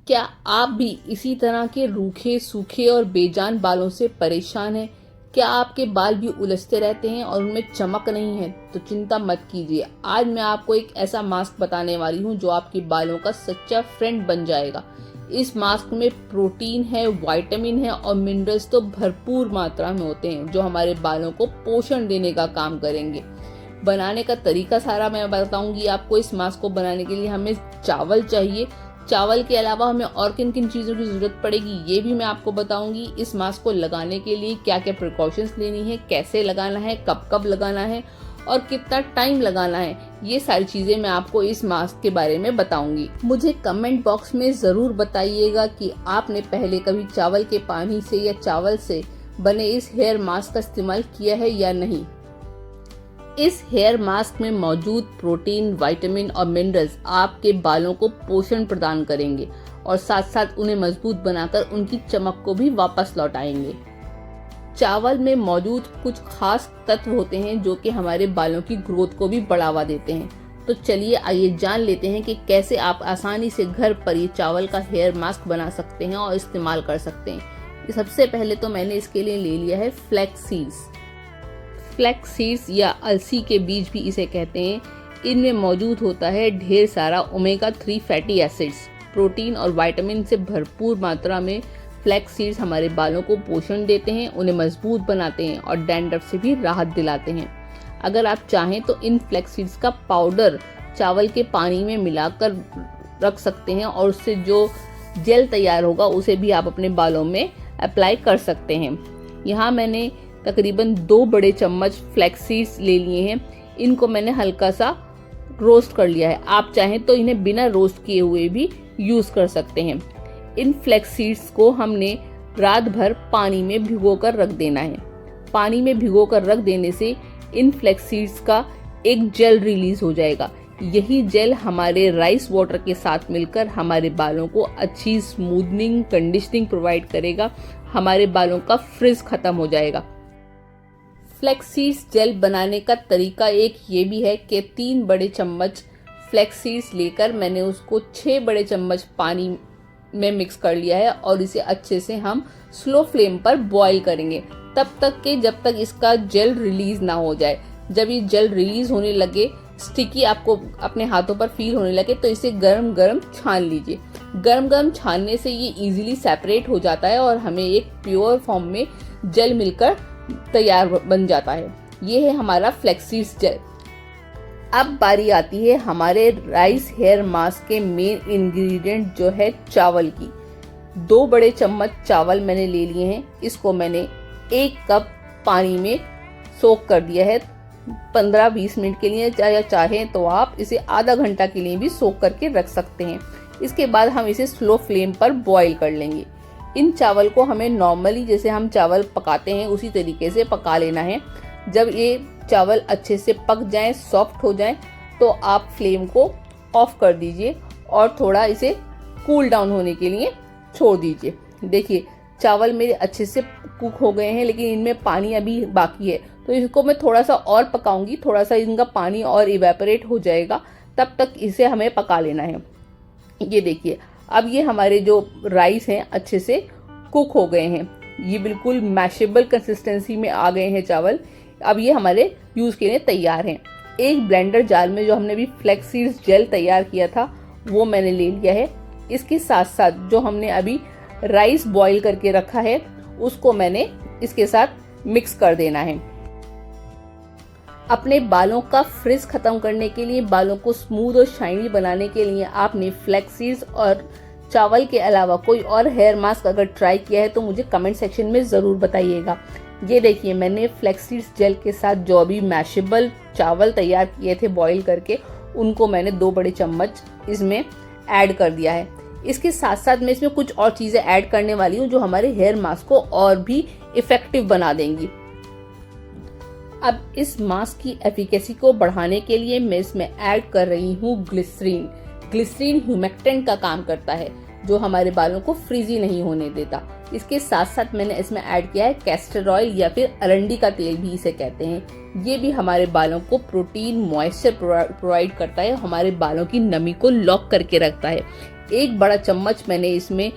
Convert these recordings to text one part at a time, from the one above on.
क्या आप भी इसी तरह के रूखे, सूखे और बेजान बालों से परेशान हैं? क्या आपके बाल भी उलझते रहते हैं और उनमें चमक नहीं है? तो चिंता मत कीजिए। आज मैं आपको एक ऐसा मास्क बताने वाली हूँ जो आपके बालों का सच्चा फ्रेंड बन जाएगा। इस मास्क में प्रोटीन है, विटामिन है और मिनरल्स तो भरपूर मात्रा में होते हैं जो हमारे बालों को पोषण देने का काम करेंगे। बनाने का तरीका सारा मैं बताऊंगी आपको। इस मास्क को बनाने के लिए हमें चावल चाहिए। चावल के अलावा हमें और किन किन चीज़ों की ज़रूरत पड़ेगी ये भी मैं आपको बताऊंगी। इस मास्क को लगाने के लिए क्या क्या प्रिकॉशंस लेनी है, कैसे लगाना है, कब कब लगाना है और कितना टाइम लगाना है, ये सारी चीज़ें मैं आपको इस मास्क के बारे में बताऊंगी। मुझे कमेंट बॉक्स में ज़रूर बताइएगा कि आपने पहले कभी चावल के पानी से या चावल से बने इस हेयर मास्क का इस्तेमाल किया है या नहीं। इस हेयर मास्क में मौजूद प्रोटीन, विटामिन और मिनरल्स आपके बालों को पोषण प्रदान करेंगे और साथ साथ उन्हें मजबूत बनाकर उनकी चमक को भी वापस लौटाएंगे। चावल में मौजूद कुछ खास तत्व होते हैं जो कि हमारे बालों की ग्रोथ को भी बढ़ावा देते हैं। तो चलिए आइए जान लेते हैं कि कैसे आप आसानी से घर पर ये चावल का हेयर मास्क बना सकते हैं और इस्तेमाल कर सकते हैं। सबसे पहले तो मैंने इसके लिए ले लिया है फ्लैक्स सीड्स। फ्लैक्स सीड्स या अलसी के बीज भी इसे कहते हैं। इनमें मौजूद होता है ढेर सारा ओमेगा 3 फैटी एसिड्स। प्रोटीन और विटामिन से भरपूर मात्रा में फ्लैक्स सीड्स हमारे बालों को पोषण देते हैं, उन्हें मजबूत बनाते हैं और डैंड्रफ से भी राहत दिलाते हैं। अगर आप चाहें तो इन फ्लैक्स सीड्स का पाउडर चावल के पानी में मिलाकर रख सकते हैं और उससे जो जेल तैयार होगा उसे भी आप अपने बालों में अप्लाई कर सकते हैं। यहाँ मैंने तकरीबन 2 बड़े चम्मच फ्लैक्स सीड्स ले लिए हैं। इनको मैंने हल्का सा रोस्ट कर लिया है। आप चाहें तो इन्हें बिना रोस्ट किए हुए भी यूज कर सकते हैं। इन फ्लैक्स सीड्स को हमने रात भर पानी में भिगोकर रख देना है। पानी में भिगोकर रख देने से इन फ्लैक्स सीड्स का एक जेल रिलीज हो जाएगा। यही जेल हमारे राइस वाटर के साथ मिलकर हमारे बालों को अच्छी स्मूथनिंग, कंडीशनिंग प्रोवाइड करेगा। हमारे बालों का फ्रिज खत्म हो जाएगा। फ्लैक्स सीड्स जेल बनाने का तरीका एक ये भी है कि 3 बड़े चम्मच फ्लैक्स सीड्स लेकर मैंने उसको 6 बड़े चम्मच पानी में मिक्स कर लिया है और इसे अच्छे से हम स्लो फ्लेम पर बॉईल करेंगे तब तक कि जब तक इसका जेल रिलीज ना हो जाए। जब ये जेल रिलीज होने लगे, स्टिकी आपको अपने हाथों पर फील होने लगे, तो इसे गरम गरम छान लीजिए। गरम गरम छानने से ये इजीली सेपरेट हो जाता है और हमें एक प्योर फॉर्म में जेल मिलकर तैयार बन जाता है। ये है हमारा फ्लैक्स सीड्स जेल। अब बारी आती है हमारे राइस हेयर मास्क के मेन इंग्रेडिएंट जो है चावल की। 2 बड़े चम्मच चावल मैंने ले लिए हैं। इसको मैंने 1 कप पानी में सोक कर दिया है 15-20 मिनट के लिए, या चाहें तो आप इसे आधा घंटा के लिए भी सोक करके रख सकते हैं। इसके बाद हम इसे स्लो फ्लेम पर बॉईल कर लेंगे। इन चावल को हमें नॉर्मली जैसे हम चावल पकाते हैं उसी तरीके से पका लेना है। जब ये चावल अच्छे से पक जाएं, सॉफ्ट हो जाएं, तो आप फ्लेम को ऑफ कर दीजिए और थोड़ा इसे कूल डाउन होने के लिए छोड़ दीजिए। देखिए चावल मेरे अच्छे से कुक हो गए हैं, लेकिन इनमें पानी अभी बाकी है, तो इसको मैं थोड़ा सा और पकाऊंगी। थोड़ा सा इनका पानी और इवेपोरेट हो जाएगा, तब तक इसे हमें पका लेना है। ये देखिए अब ये हमारे जो राइस हैं अच्छे से कुक हो गए हैं। ये बिल्कुल मैशेबल कंसिस्टेंसी में आ गए हैं चावल। अब ये हमारे यूज के लिए तैयार हैं। एक ब्लेंडर जार में जो हमने भी फ्लैक्स सीड्स जेल तैयार किया था वो मैंने ले लिया है। इसके साथ साथ जो हमने अभी राइस बॉईल करके रखा है उसको मैंने इसके साथ मिक्स कर देना है। अपने बालों का फ्रिज खत्म करने के लिए, बालों को स्मूथ और शाइनी बनाने के लिए आपने फ्लैक्स सीड्स और चावल के अलावा कोई और हेयर मास्क अगर ट्राई किया है तो मुझे कमेंट सेक्शन में ज़रूर बताइएगा। ये देखिए मैंने फ्लैक्स सीड्स जेल के साथ जो अभी मैशेबल चावल तैयार किए थे बॉईल करके, उनको मैंने 2 बड़े चम्मच इसमें ऐड कर दिया है। इसके साथ साथ मैं इसमें कुछ और चीज़ें ऐड करने वाली हूँ जो हमारे हेयर मास्क को और भी इफेक्टिव बना देंगी। अब इस मास्क की एफिकेसी को बढ़ाने के लिए मैं इसमें ऐड कर रही हूँ ग्लिसरीन। ग्लिसरीन ह्यूमेक्टेंट का काम करता है जो हमारे बालों को फ्रीजी नहीं होने देता। इसके साथ साथ मैंने इसमें ऐड किया है कैस्टर ऑयल या फिर अरंडी का तेल भी इसे कहते हैं। ये भी हमारे बालों को प्रोटीन, मॉइस्चर प्रोवाइड करता है, हमारे बालों की नमी को लॉक करके रखता है। 1 बड़ा चम्मच मैंने इसमें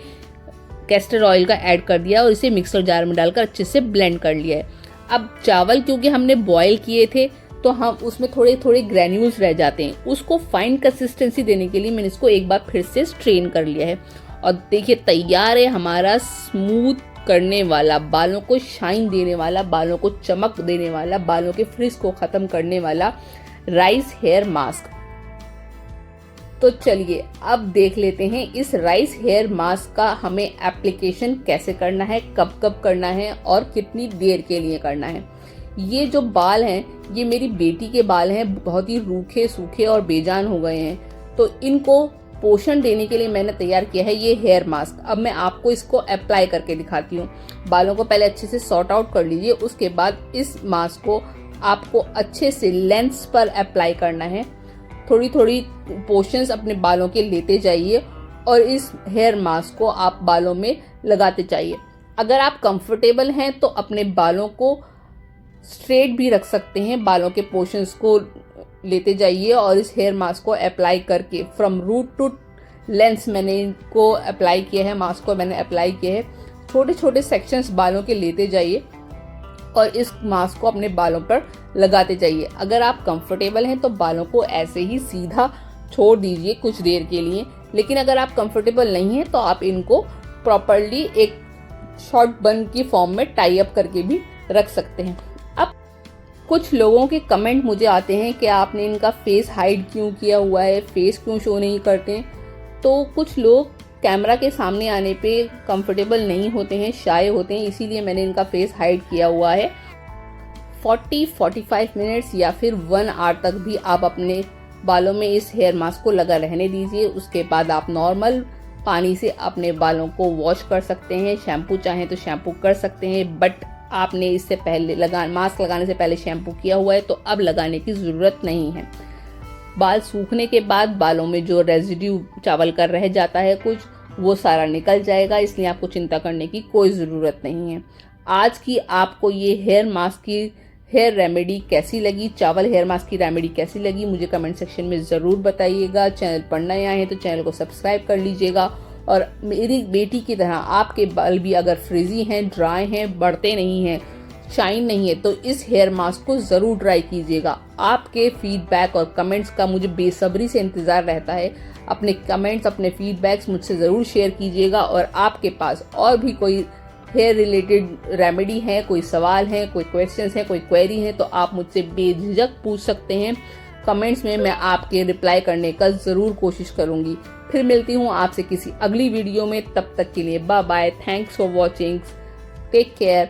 कैस्टर ऑयल का ऐड कर दिया और इसे मिक्सर जार में डालकर अच्छे से ब्लेंड कर लिया है। अब चावल क्योंकि हमने बॉईल किए थे तो हम उसमें थोड़े थोड़े ग्रैन्यूल्स रह जाते हैं, उसको फाइन कंसिस्टेंसी देने के लिए मैंने इसको एक बार फिर से स्ट्रेन कर लिया है। और देखिए तैयार है हमारा स्मूथ करने वाला, बालों को शाइन देने वाला, बालों को चमक देने वाला, बालों के फ्रिज को खत्म करने वाला राइस हेयर मास्क। तो चलिए अब देख लेते हैं इस राइस हेयर मास्क का हमें एप्लीकेशन कैसे करना है, कब कब करना है और कितनी देर के लिए करना है। ये जो बाल हैं ये मेरी बेटी के बाल हैं, बहुत ही रूखे सूखे और बेजान हो गए हैं, तो इनको पोषण देने के लिए मैंने तैयार किया है ये हेयर मास्क। अब मैं आपको इसको अप्लाई करके दिखाती हूँ। बालों को पहले अच्छे से सॉर्ट आउट कर लीजिए, उसके बाद इस मास्क को आपको अच्छे से लेंस पर अप्लाई करना है। थोड़ी थोड़ी पोर्शंस अपने बालों के लेते जाइए और इस हेयर मास्क को आप बालों में लगाते जाइए। अगर आप कंफर्टेबल हैं तो अपने बालों को स्ट्रेट भी रख सकते हैं, बालों के पोर्शंस को लेते जाइए और इस हेयर मास्क को अप्लाई करके फ्रॉम रूट टू लेंस मैंने इनको अप्लाई किया है, मास्क को मैंने अप्लाई किया है। छोटे छोटे सेक्शंस बालों के लेते जाइए और इस मास्क को अपने बालों पर लगाते जाइए। अगर आप कंफर्टेबल हैं तो बालों को ऐसे ही सीधा छोड़ दीजिए कुछ देर के लिए, लेकिन अगर आप कंफर्टेबल नहीं हैं तो आप इनको प्रॉपरली एक शॉर्ट बन की फॉर्म में टाई अप करके भी रख सकते हैं। अब कुछ लोगों के कमेंट मुझे आते हैं कि आपने इनका फेस हाइड क्यों किया हुआ है, फेस क्यों शो नहीं करते। तो कुछ लोग कैमरा के सामने आने पे कंफर्टेबल नहीं होते हैं, शाय होते हैं, इसीलिए मैंने इनका फेस हाइड किया हुआ है। 40-45 मिनट्स या फिर 1 आवर तक भी आप अपने बालों में इस हेयर मास्क को लगा रहने दीजिए। उसके बाद आप नॉर्मल पानी से अपने बालों को वॉश कर सकते हैं, शैम्पू चाहें तो शैम्पू कर सकते हैं, बट आपने इससे पहले मास्क लगाने से पहले शैम्पू किया हुआ है तो अब लगाने की ज़रूरत नहीं है। बाल सूखने के बाद बालों में जो रेजिड्यू चावल का रह जाता है कुछ, वो सारा निकल जाएगा, इसलिए आपको चिंता करने की कोई ज़रूरत नहीं है। आज की आपको ये हेयर मास्क की हेयर रेमेडी कैसी लगी, चावल हेयर मास्क की रेमेडी कैसी लगी, मुझे कमेंट सेक्शन में ज़रूर बताइएगा। चैनल पर नए आए हैं तो चैनल को सब्सक्राइब कर लीजिएगा। और मेरी बेटी की तरह आपके बाल भी अगर फ्रिजी हैं, ड्राई हैं, बढ़ते नहीं हैं, शाइन नहीं है, तो इस हेयर मास्क को ज़रूर ट्राई कीजिएगा। आपके फीडबैक और कमेंट्स का मुझे बेसब्री से इंतज़ार रहता है। अपने कमेंट्स, अपने फीडबैक्स मुझसे ज़रूर शेयर कीजिएगा। और आपके पास और भी कोई हेयर रिलेटेड रेमेडी है, कोई सवाल है, कोई क्वेश्चंस हैं, कोई क्वेरी है, तो आप मुझसे बेझिझक पूछ सकते हैं कमेंट्स में। मैं आपके रिप्लाई करने का ज़रूर कोशिश करूँगी। फिर मिलती हूँ आपसे किसी अगली वीडियो में, तब तक के लिए bye bye. Thanks for watching, take care.